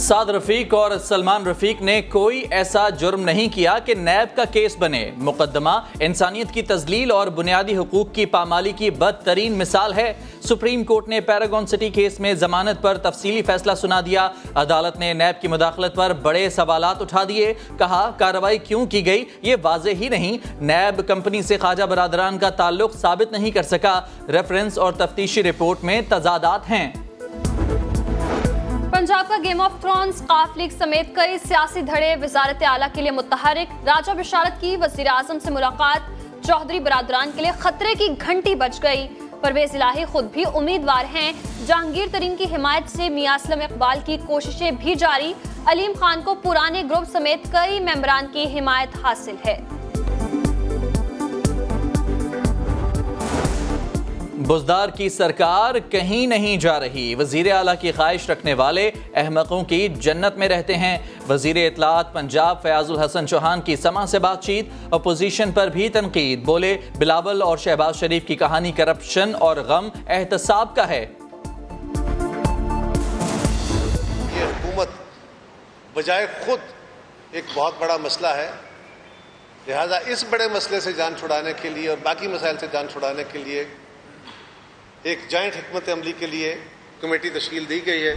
साद रफीक और सलमान रफीक ने कोई ऐसा जुर्म नहीं किया कि नैब का केस बने। मुकदमा इंसानियत की तजलील और बुनियादी हुकूक की पामाली की बदतरीन मिसाल है। सुप्रीम कोर्ट ने पैरागॉन सिटी केस में जमानत पर तफसीली फैसला सुना दिया। अदालत ने नैब की मुदाखलत पर बड़े सवालात उठा दिए। कहा कार्रवाई क्यों की गई ये वाज़ेह ही नहीं। नैब कंपनी से ख्वाजा बरादरान का ताल्लुक साबित नहीं कर सका। रेफरेंस और तफ्तीशी रिपोर्ट में तजादात हैं। पंजाब का game of thrones, calf league समेत कई सियासी धड़े वजारत आला के लिए मुतहरिक। राजा बिशारत की वजीर आजम से मुलाकात, चौधरी बरादरान के लिए खतरे की घंटी बज गई। परवेज इलाही खुद भी उम्मीदवार हैं। जहांगीर तरीन की हिमायत से मियां असलम इकबाल की कोशिशें भी जारी। अलीम खान को पुराने ग्रुप समेत कई मेंबरान की हिमायत हासिल है। बुज़दार की सरकार कहीं नहीं जा रही। वज़ीर आला की ख्वाहिश रखने वाले अहमकों की जन्नत में रहते हैं। वज़ीर इत्तलात पंजाब फयाजुल हसन चौहान की समा से बातचीत, अपोजिशन पर भी तनकीद। बोले बिलावल और शहबाज शरीफ की कहानी करप्शन और गम एहतसाब का है। ये हुकूमत बजाय खुद एक बहुत बड़ा मसला है, लिहाजा इस बड़े मसले से जान छुड़ाने के लिए और बाकी मसाइल से जान छुड़ाने के लिए एक जॉइंट हिकमत अमली के लिए कमेटी तश्कील दी गई है।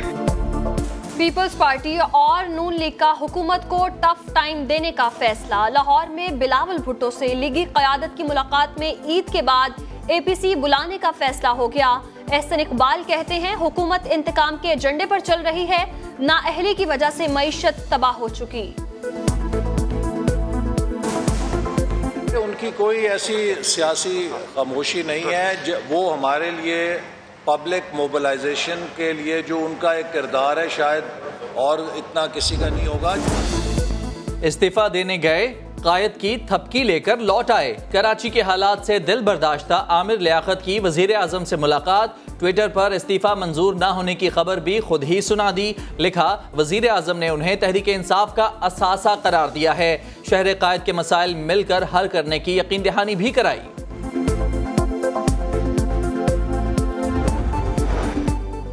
पीपल्स पार्टी और नून लीग का हुकूमत को टफ टाइम देने का फैसला। लाहौर में बिलावल भुट्टो से लीगी क़यादत की मुलाकात में ईद के बाद APC बुलाने का फैसला हो गया। एहसन इकबाल कहते हैं हुकूमत इंतकाम के एजेंडे पर चल रही है। नाअहली की वजह से मईशत तबाह हो चुकी। उनकी कोई ऐसी सियासी खामोशी नहीं है। वो हमारे लिए पब्लिक मोबिलाइजेशन के लिए जो उनका एक किरदार है शायद और इतना किसी का नहीं होगा। इस्तीफा देने गए कायद की थपकी लेकर लौट आए। कराची के हालात से दिल बर्दाश्ता आमिर लियाकत की वजीर आजम से मुलाकात। ट्विटर पर इस्तीफा मंजूर न होने की खबर भी खुद ही सुना दी। लिखा वजीर आजम ने उन्हें तहरीक इंसाफ का असासा करार दिया है। शहर कायद के मसाइल मिलकर हल करने की यकीन दहानी भी कराई।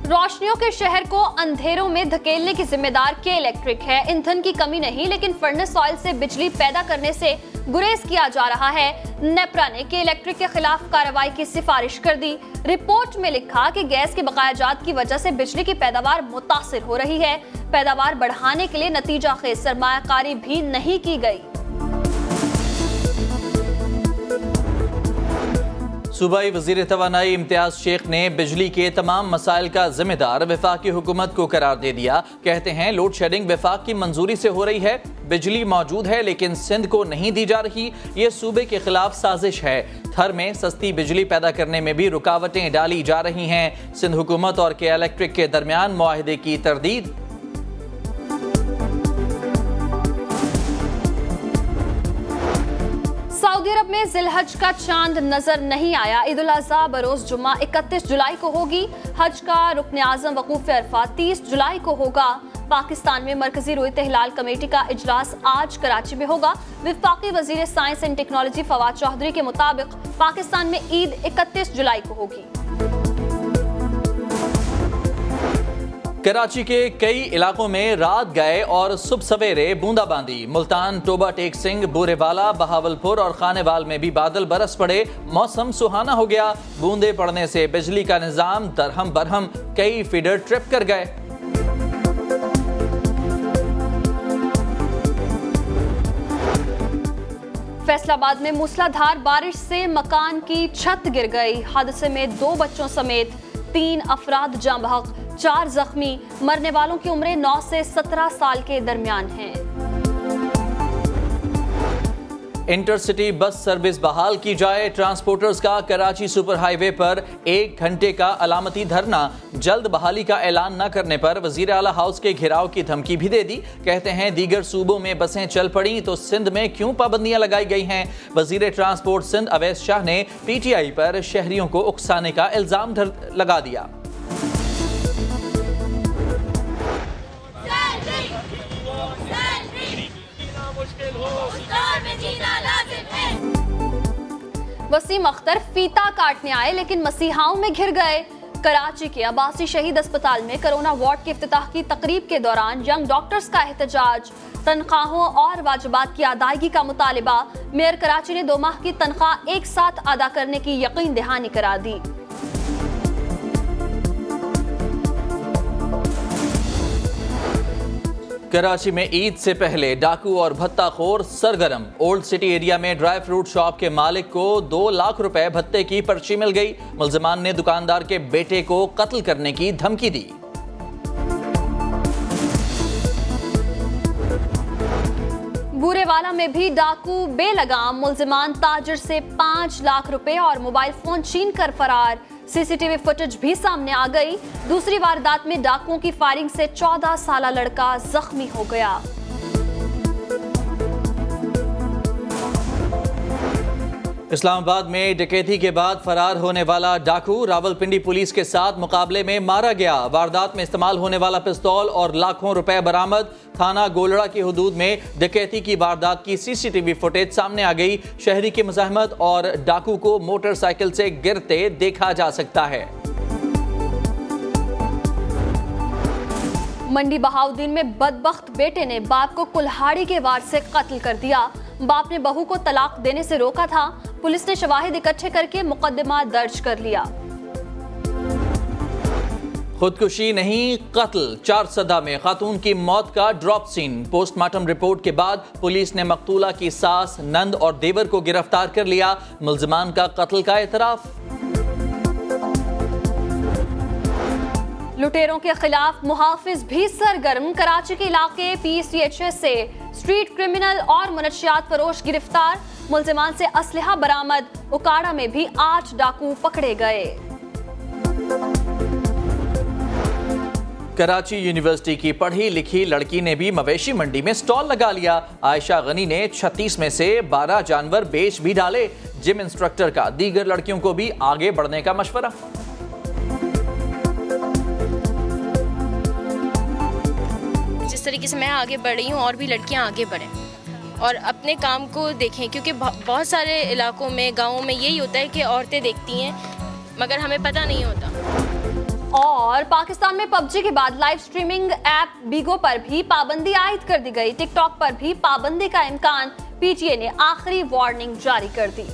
रोशनियों के शहर को अंधेरों में धकेलने की जिम्मेदार के इलेक्ट्रिक है। ईंधन की कमी नहीं लेकिन फर्नेस ऑयल से बिजली पैदा करने से गुरेज किया जा रहा है। नेपरा ने के इलेक्ट्रिक के खिलाफ कार्रवाई की सिफारिश कर दी। रिपोर्ट में लिखा कि गैस के बकायाजात की वजह से बिजली की पैदावार मुतासिर हो रही है। पैदावार बढ़ाने के लिए नतीजा खेज सरमायाकारी भी नहीं की गई। सूबाई वज़ीर तवानाई इम्तियाज शेख ने बिजली के तमाम मसाइल का जिम्मेदार वफाकी हुकूमत को करार दे दिया। कहते हैं लोड शेडिंग वफाक की मंजूरी से हो रही है। बिजली मौजूद है लेकिन सिंध को नहीं दी जा रही। ये सूबे के खिलाफ साजिश है। थर में सस्ती बिजली पैदा करने में भी रुकावटें डाली जा रही हैं। सिंध हुकूमत और के इलेक्ट्रिक के दरमियान मुआहिदे की तरदीद। सऊदी अरब में जिलहज का चांद नजर नहीं आया। ईद उल अज़हा बरोज जुम्मा 31 जुलाई को होगी। हज का रुकन आज़म वकूफ अरफात 30 जुलाई को होगा। पाकिस्तान में मरकजी रुयत हिलाल कमेटी का इजलास आज कराची में होगा। वफाकी वजीर science and technology Fawad Chaudhry के मुताबिक पाकिस्तान में ईद 31 जुलाई को होगी। कराची के कई इलाकों में रात गए और सुबह सवेरे बूंदाबांदी। मुल्तान, टोबा टेक सिंह, बूरेवाला, बहावलपुर और खानेवाल में भी बादल बरस पड़े। मौसम सुहाना हो गया। बूंदे पड़ने से बिजली का निजाम दरहम बरहम, कई फीडर ट्रिप कर गए। फैसलाबाद में मूसलाधार बारिश से मकान की छत गिर गई। हादसे में 2 बच्चों समेत 3 अफराद जाँ बहक, 4 जख्मी। मरने वालों की उम्रें 9 से 17 साल के दरमियान हैं। इंटरसिटी बस सर्विस बहाल की जाए। ट्रांसपोर्टर्स का कराची सुपर हाईवे पर 1 घंटे का अलामती धरना। जल्द बहाली का ऐलान न करने पर वजीर आला हाउस के घेराव की धमकी भी दे दी। कहते हैं दीगर सूबों में बसें चल पड़ी तो सिंध में क्यों पाबंदियां लगाई गई हैं। वजीर ट्रांसपोर्ट सिंध अवैस शाह ने PTI पर शहरियों को उकसाने का इल्जाम लगा दिया। वसीम अख्तर फीता काटने आए लेकिन मसीहाओं में घिर गए। कराची के अब्बासी शहीद अस्पताल में कोरोना वार्ड के इफ्तिताह की तकरीब के दौरान यंग डॉक्टर्स का एहतजाज, तनख्वाहों और वाजिबात की अदायगी का मुतालिबा। मेयर कराची ने 2 माह की तनख्वाह एक साथ अदा करने की यकीन दहानी करा दी। कराची में ईद से पहले डाकू और भत्ताखोर सरगर्म। ओल्ड सिटी एरिया में ड्राई फ्रूट शॉप के मालिक को 2 लाख रुपए भत्ते की पर्ची मिल गई। मुल्जिमान ने दुकानदार के बेटे को कत्ल करने की धमकी दी। बूरेवाला में भी डाकू बेलगाम। मुल्जिमान ताजिर से 5 लाख रुपए और मोबाइल फोन छीन कर फरार। सीसीटीवी फुटेज भी सामने आ गई। दूसरी वारदात में डाकुओं की फायरिंग से 14 साला लड़का जख्मी हो गया। इस्लामाबाद में डकैती के बाद फरार होने वाला डाकू रावलपिंडी पुलिस के साथ मुकाबले में मारा गया। वारदात में इस्तेमाल होने वाला पिस्तौल और लाखों रुपए बरामद। थाना गोलड़ा की हुदूद में डकैती की वारदात की सीसीटीवी फुटेज सामने आ गई। शहरी की मुज़ाहमत और डाकू को मोटरसाइकिल से गिरते देखा जा सकता है। मंडी बहाउद्दीन में बदबख्त बेटे ने बाप को कुल्हाड़ी के वार से कत्ल कर दिया। बाप ने बहू को तलाक देने से रोका था। पुलिस ने शवाहिद इकट्ठे करके मुकदमा दर्ज कर लिया। खुदकुशी नहीं, कत्ल। 4 सदा में खातून की मौत का ड्रॉप सीन। पोस्टमार्टम रिपोर्ट के बाद पुलिस ने मकतूला की सास, नंद और देवर को गिरफ्तार कर लिया। मुल्जिमान का कत्ल का एतराफ। लुटेरों के खिलाफ मुहाफिज भी सरगर्म। कराची के इलाके PCHS से स्ट्रीट क्रिमिनल और मनशियात फरोश गिरफ्तार। मुल्जिमान से असलहा बरामद। उकाड़ा में भी 8 डाकू पकड़े गए। कराची यूनिवर्सिटी की पढ़ी लिखी लड़की ने भी मवेशी मंडी में स्टॉल लगा लिया। आयशा गनी ने 36 में से 12 जानवर बेच भी डाले। जिम इंस्ट्रक्टर का दीगर लड़कियों को भी आगे बढ़ने का मशवरा। जिस तरीके से मैं आगे बढ़ रही हूँ और भी लड़कियाँ आगे बढ़ें और अपने काम को देखें, क्योंकि बहुत सारे इलाकों में, गाँवों में यही होता है कि औरतें देखती हैं मगर हमें पता नहीं होता। और पाकिस्तान में PUBG के बाद लाइव स्ट्रीमिंग ऐप बीगो पर भी पाबंदी आयद कर दी गई। टिकटॉक पर भी पाबंदी का इम्कान। PTA ने आखिरी वार्निंग जारी कर दी।